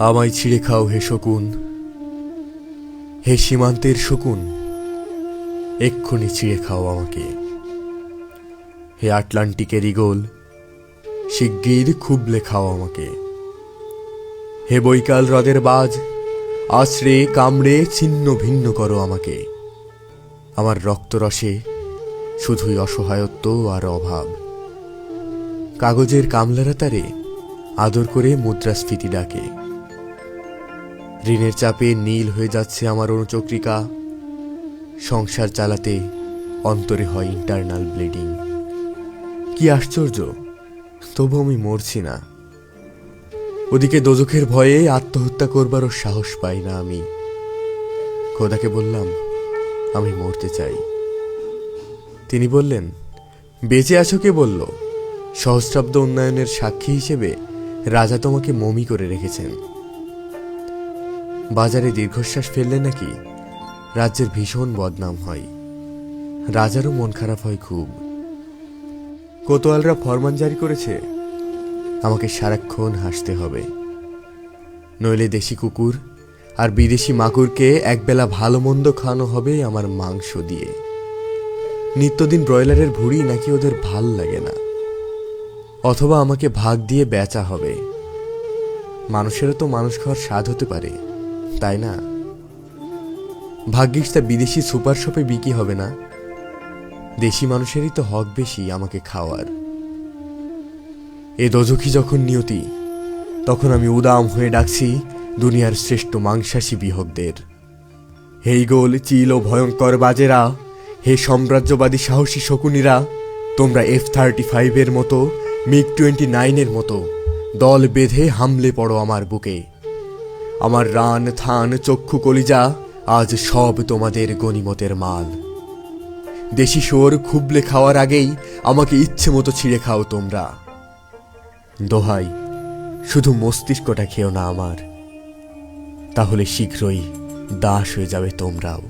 আমায় ছিঁড়ে খাও হে শকুন, হে সীমান্তের শকুন, এক্ষুনি ছিঁড়ে খাও আমাকে। হে আটলান্টিকের ঈগল, শিগগির খুবলে খাও আমাকে। হে বৈকাল হ্রদের বাজ, আছড়ে কামড়ে ছিন্ন ভিন্ন করো আমাকে। আমার রক্তরসে শুধুই অসহায়ত্ব আর অভাব। কাগজের কামলারা তারে আদর করে মুদ্রাস্ফীতি ডাকে। ঋণের চাপে নীল হয়ে যাচ্ছে আমার অনুচক্রিকা। সংসার চালাতে অন্তরে হয় ইন্টারনাল ব্লিডিং। কি আশ্চর্য, তবু আমি মরছি না। ওদিকে দোজখের ভয়ে আত্মহত্যা করবারও সাহস পাই না আমি। খোদাকে বললাম আমি মরতে চাই। তিনি বললেন, বেঁচে আছো কে বলল? সহস্রাব্দ উন্নয়নের সাক্ষী হিসেবে রাজা তোমাকে মমি করে রেখেছেন। বাজারে দীর্ঘশ্বাস ফেললে নাকি রাজ্যের ভীষণ বদনাম হয়। রাজারও মন খারাপ হয় খুব। কোতোয়ালরা ফরমান জারি করেছে, আমাকে সারাক্ষণ হাসতে হবে, নইলে দেশি কুকুর আর বিদেশি মাকুরকে একবেলা ভালো মন্দ খাওয়ানো হবে আমার মাংস দিয়ে। নিত্যদিন ব্রয়লারের ভুঁড়ি নাকি ওদের ভাল লাগে না। অথবা আমাকে ভাগ দিয়ে বেচা হবে। মানুষেরও তো মানুষ খাওয়ার স্বাদ হতে পারে, তাই না? ভাগ্যিস তা বিদেশি সুপার শপে বিক্রি হবে না। দেশি মানুষেরই তো হক বেশি আমাকে খাওয়ার। এ দোজখী যখন নিয়তি, তখন আমি উদাম হয়ে ডাকছি দুনিয়ার শ্রেষ্ঠ মাংসাশী বিহকদের। হে ঈগল, চিল ও ভয়ঙ্কর বাজেরা, হে সাম্রাজ্যবাদী সাহসী শকুনিরা, তোমরা F-35 মতো, MiG-29 মতো দল বেঁধে হামলে পড়ো আমার বুকে। আমার রান থান চক্ষু কলিজা আজ সব তোমাদের গনিমতের মাল। দেশি শোর খুবলে খাওয়ার আগেই আমাকে ইচ্ছে মতো ছিঁড়ে খাও তোমরা। দোহাই, শুধু মস্তিষ্কটা খেও না আমার, তাহলে শীঘ্রই দাস হয়ে যাবে তোমরাও।